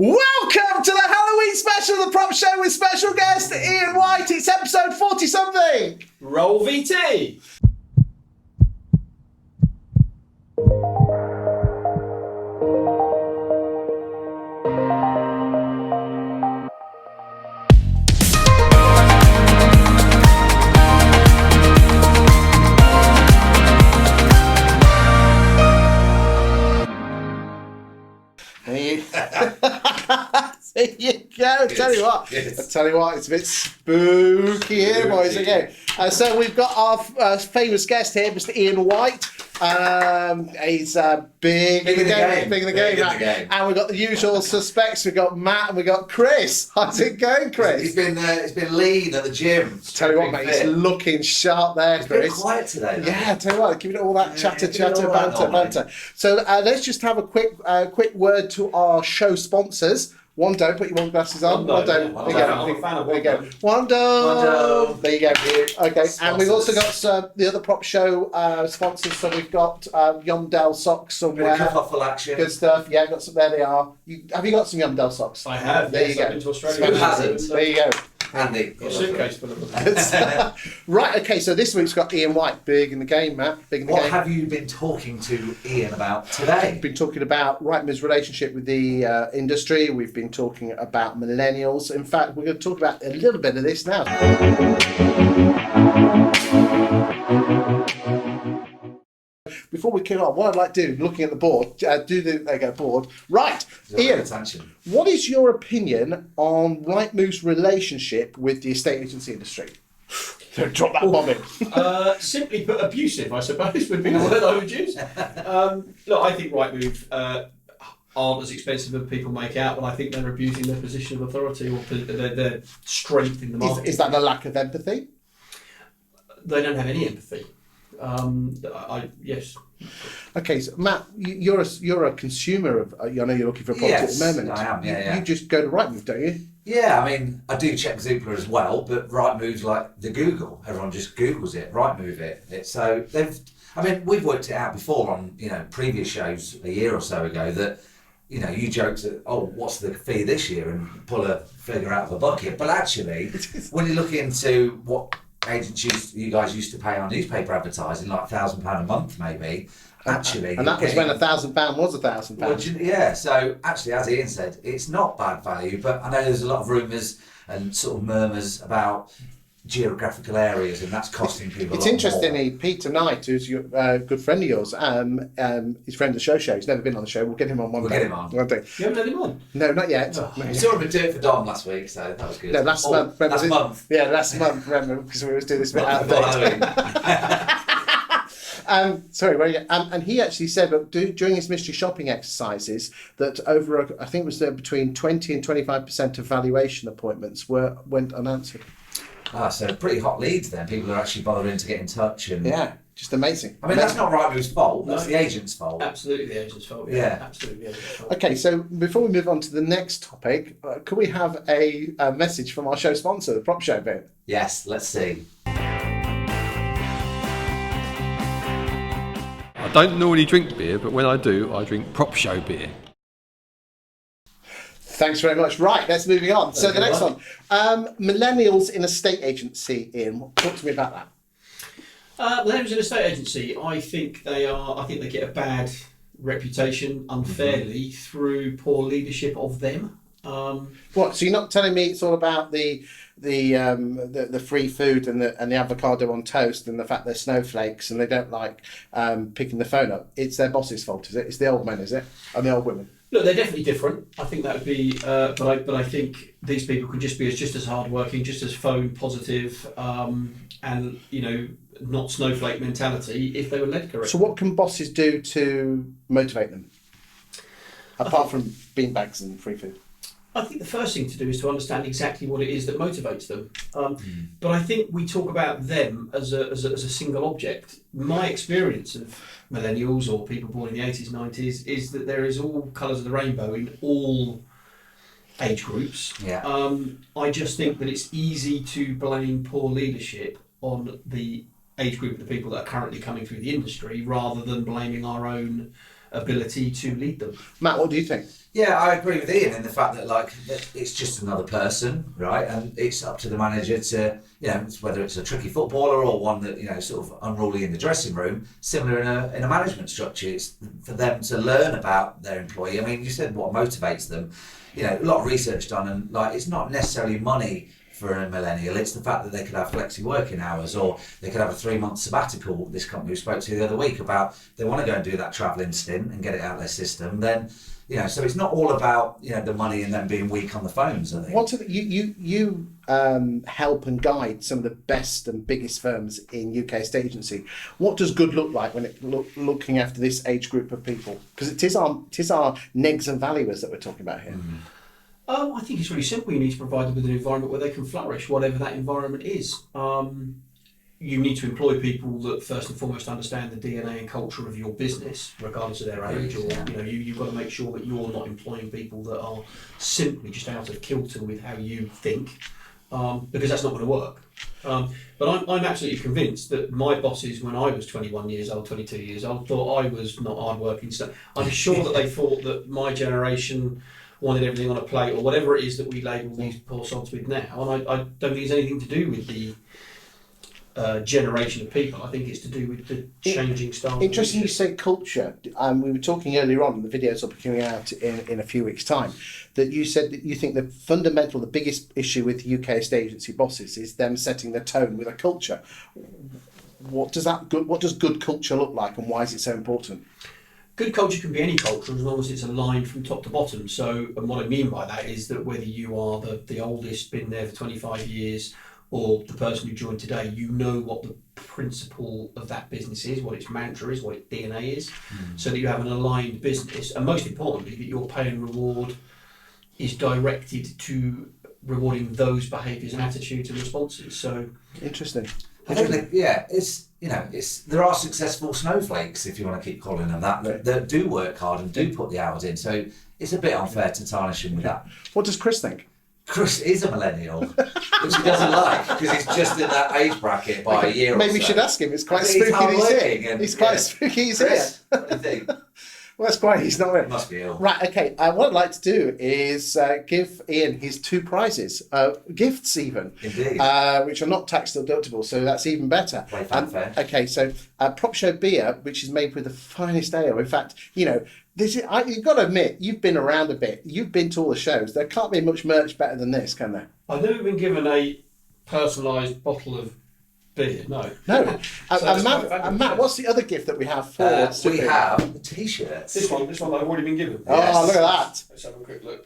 Welcome to the Halloween special of the PropShow with special guest Iain White. It's episode 40-something. Roll VT. There you go. I tell you what, it's a bit spooky here, boys. Okay, so we've got our famous guest here, Mr. Iain White. He's big in the game, and we've got the usual suspects. We've got Matt and we've got Chris. How's it going, Chris? He's been lean at the gym. Tell you what, mate, he's looking sharp there, Chris. He's been quiet today. Yeah, tell you what, giving it all that chatter, banter. So let's just have a quick word to our show sponsors. One don't, put your one glasses on. One don't. I'm a fan of there you go. One don't. There you go. Okay, Sponsors. and we've also got the other PropShow sponsors. So we've got Yumdale socks somewhere. Full action. Good stuff. Yeah, got some. There they are. Have you got some Yumdale socks? I have. There yes, you go. I've been to Australia. Who hasn't? There you go. Andy. Got a suitcase full of them. Right. Okay. So this week's got Iain White, big in the game, Matt. Big in the What game. have you been talking to Iain about today? We've been talking about Rightmove's relationship with the industry. We've been talking about millennials. In fact, we're going to talk about a little bit of this now. Before we kick on, what I'd like to do, looking at the board, board. Right, Iain, Attention. what is your opinion on Rightmove's relationship with the estate agency industry? Drop that bomb in. Simply put, abusive, I suppose, would be the word I would use. Look, I think Rightmove aren't as expensive as people make out, but I think they're abusing their position of authority or their strength in the market. Is that a lack of empathy? They don't have any empathy. Yes. Okay, so Matt, you're a consumer of. I know you're looking for a property at the moment. I am. Yeah. You just go to Rightmove, don't you? Yeah, I mean, I do check Zoopla as well, but Rightmove's like the Google. Everyone just Googles it, Rightmove it. So we've worked it out before on previous shows a year or so ago that you joked that, what's the fee this year, and pull a figure out of a bucket. But actually, when you look into what agents you guys used to pay on newspaper advertising, like £1,000 a month maybe, actually. And that was when £1,000 was £1,000. Well, yeah, so actually, as Iain said, it's not bad value, but I know there's a lot of rumours and sort of murmurs about geographical areas, and that's costing people It's a lot interesting, more. Peter Knight, who's a good friend of yours, he's friend of the show. He's never been on the show. We'll get him on one day. Get him on. One day. You haven't had him on? No, not yet. We saw him do it for Dom last week, so that was good. No, last month. Remember, Last month. Yeah, last month, remember, because we always do this bit out of date. Sorry, where are you? And he actually said that during his mystery shopping exercises that I think it was between 20 and 25% of valuation appointments went unanswered. So pretty hot leads then. People are actually bothering to get in touch. And Yeah, just amazing. I mean, that's not Rightmove's fault. That's the agent's fault. Absolutely the agent's fault. Yeah. Absolutely the agent's fault. Okay, so before we move on to the next topic, could we have a message from our show sponsor, the PropShow bit? Yes, let's see. I don't normally drink beer, but when I do, I drink PropShow beer. Thanks very much. Right, let's moving on. So the next one, millennials in a estate agency. Iain, talk to me about that. Millennials in a estate agency, I think they get a bad reputation unfairly through poor leadership of them. What? So you're not telling me it's all about the free food and the avocado on toast and the fact they're snowflakes and they don't like picking the phone up? It's their boss's fault, is it? It's the old men, is it? And the old women? Look, they're definitely different. I think that would be, but I think these people could just be just as hardworking, just as phone positive, and not snowflake mentality if they were led correctly. So what can bosses do to motivate them, apart from beanbags and free food? I think the first thing to do is to understand exactly what it is that motivates them. But I think we talk about them as a single object. My experience of millennials or people born in the 80s, 90s is that there is all colours of the rainbow in all age groups. Yeah. I just think that it's easy to blame poor leadership on the age group of the people that are currently coming through the industry rather than blaming our own ability to lead them. Matt, what do you think? Yeah, I agree with Ian in the fact that that it's just another person, right? And it's up to the manager to, whether it's a tricky footballer or one that sort of unruly in the dressing room. Similar in a management structure, it's for them to learn about their employee. I mean, you said what motivates them. A lot of research done, and it's not necessarily money for a millennial. It's the fact that they could have flexi working hours, or they could have a 3-month sabbatical. This company we spoke to the other week about, they want to go and do that travelling stint and get it out of their system. Then, so it's not all about the money and them being weak on the phones. I think. You help and guide some of the best and biggest firms in UK estate agency. What does good look like when looking after this age group of people? Because it is our negs and valuers that we're talking about here. Mm. I think it's really simple. You need to provide them with an environment where they can flourish, whatever that environment is. You need to employ people that first and foremost understand the DNA and culture of your business, regardless of their age. Or you've got to make sure that you're not employing people that are simply just out of kilter with how you think, because that's not going to work. But I'm absolutely convinced that my bosses, when I was 21 years old, 22 years old, thought I was not hard-working. So I'm sure that they thought that my generation wanted everything on a plate, or whatever it is that we label these poor sods with now. And I don't think it's anything to do with the generation of people. I think it's to do with the changing style. Interesting you say culture. We were talking earlier on, the videos will be coming out in a few weeks' time, that you said that you think the biggest issue with UK estate agency bosses is them setting the tone with a culture. What does good culture look like, and why is it so important? Good culture can be any culture as long as it's aligned from top to bottom. So, and what I mean by that is that whether you are the oldest, been there for 25 years, or the person who joined today, you know what the principle of that business is, what its mantra is, what its DNA is, so that you have an aligned business, and most importantly, that your pay and reward is directed to rewarding those behaviours and attitudes and responses. So interesting. I think there are successful snowflakes, if you want to keep calling them that do work hard and do put the hours in. So it's a bit unfair to tarnish him with that. What does Chris think? Chris is a millennial, which he doesn't like because he's just in that age bracket by a year or so. Maybe we should ask him. It's quite spooky he's here. He's quite spooky he's Chris, here. What do you think? Well, that's great. He's not here. Must be ill. Right, okay. What I'd like to do is give Ian his 2 prizes, gifts even, Indeed. Which are not tax deductible, so that's even better. Play fanfare. Okay, so PropShow beer, which is made with the finest ale. In fact, you've got to admit, you've been around a bit. You've been to all the shows. There can't be much merch better than this, can there? I've never been given a personalised bottle of beer, no. No. And Matt, what's the other gift that we have for we have the T-shirts. This one I've already been given. Yes. Oh, look at that. Let's have a quick look.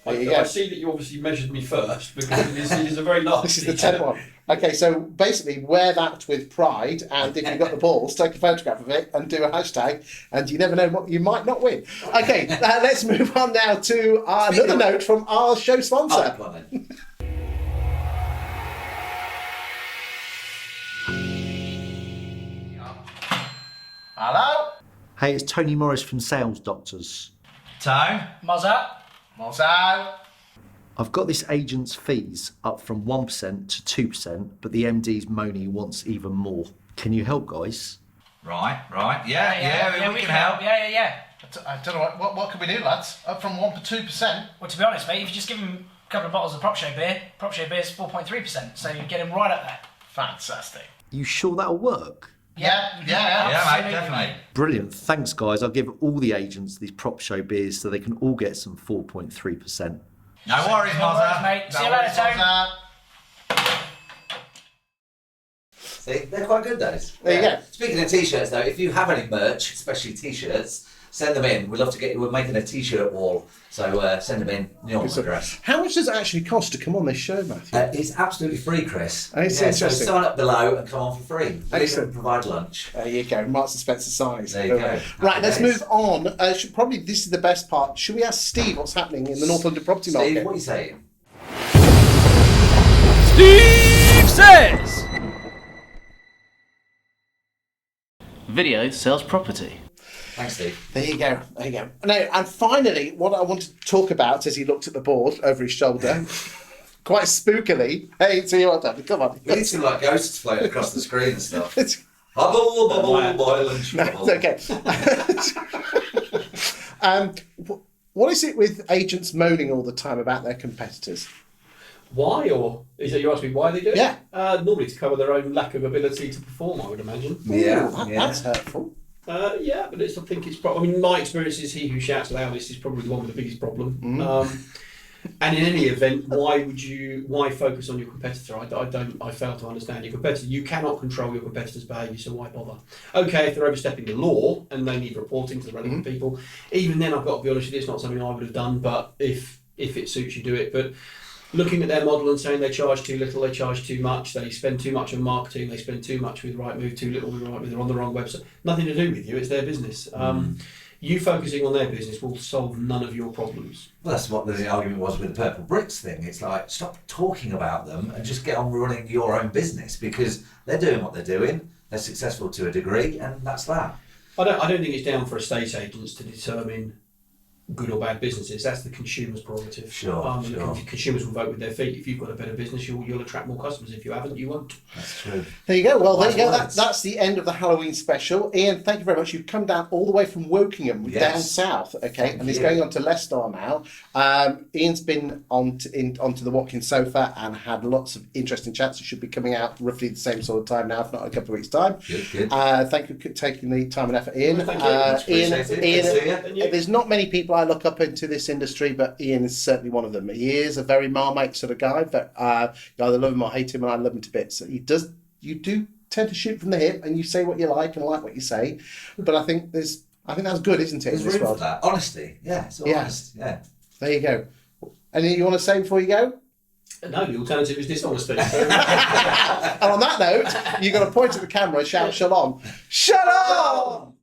There you go. I see that you obviously measured me first, because this is a very large This is the 10 one. Okay, so basically wear that with pride, and if you've got the balls, take a photograph of it and do a hashtag, and you never know what you might not win. Okay, let's move on now to another note from our show sponsor. Hello? Hey, it's Tony Morris from Sales Doctors. Tone? Mozza? Mozzo? I've got this agent's fees up from 1% to 2%, but the MD's moaning wants even more. Can you help, guys? Right. Yeah, we can help. Yeah. I don't know, what can we do, lads? Up from 1% to 2%? Well, to be honest, mate, if you just give him a couple of bottles of PropShow beer is 4.3%, so you get him right up there. Fantastic. You sure that'll work? Yeah, mate, definitely. Brilliant. Thanks, guys. I'll give all the agents these PropShow beers so they can all get some 4.3%. No worries, Mozza. Mate. See you later, Tone. See, they're quite good, those. There you go. Speaking of T-shirts, though, if you have any merch, especially T-shirts, send them in. We'd love to get you. We're making a T-shirt wall, so send them in. Your address. How much does it actually cost to come on this show, Matthew? It's absolutely free, Chris. It's so interesting. sign up below and come on for free. We Excellent. even provide lunch. There you go, Marks and Spencer size. There you go. Right, let's Happy days. move on. Probably this is the best part. Should we ask Steve what's happening in the North London property Steve, market? what are you saying? Steve says. Video sells property. Thanks, Steve. There you go. Now, and finally, what I want to talk about as he looked at the board over his shoulder, quite spookily. Hey, see what happened? Come on. We need some like ghosts floating across the screen and stuff. It's- Bubble, boil and No, trouble. it's okay. What is it with agents moaning all the time about their competitors? Why, or is it you ask me why they do it? Yeah. Normally to cover their own lack of ability to perform, I would imagine. Yeah, That's hurtful. Yeah, but I think it's probably. I mean, my experience is he who shouts loudest is probably the one with the biggest problem. And in any event, why focus on your competitor? I fail to understand your competitor. You cannot control your competitor's behaviour, so why bother? Okay, if they're overstepping the law and they need reporting to the relevant people, even then I've got to be honest with you, it's not something I would have done, but if it suits you, do it. But looking at their model and saying they charge too little, they charge too much, they spend too much on marketing, they spend too much with Rightmove, too little with Rightmove, they're on the wrong website. Nothing to do with you, it's their business. You focusing on their business will solve none of your problems. Well, that's what the argument was with the purple bricks thing. It's like, stop talking about them and just get on running your own business, because they're doing what they're doing, they're successful to a degree, and that's that. I don't think it's down for estate agents to determine good or bad businesses. That's the consumer's prerogative. Sure. Consumers will vote with their feet. If you've got a better business, you'll attract more customers. If you haven't, you won't. That's true. There you go. Well, there you go. Words. That's the end of the Halloween special. Ian, thank you very much. You've come down all the way from Wokingham, down south, okay, and he's going on to Leicester now. Ian's been onto the Watkins sofa and had lots of interesting chats. It should be coming out roughly the same sort of time now, if not a couple of weeks' time. Good. Thank you for taking the time and effort, Ian. Thank you. Ian, there's not many people I look up into this industry, but Ian is certainly one of them. He is a very Marmite sort of guy, but you either love him or hate him, and I love him to bits. You do tend to shoot from the hip, and you say what you like and like what you say. But I think that's good, isn't it? There's room for that. Honesty. Yeah, it's honest. Yeah. There you go. Anything you want to say before you go? No, the alternative is dishonesty. And on that note, you've got to point at the camera and shout "Shalom." Shalom!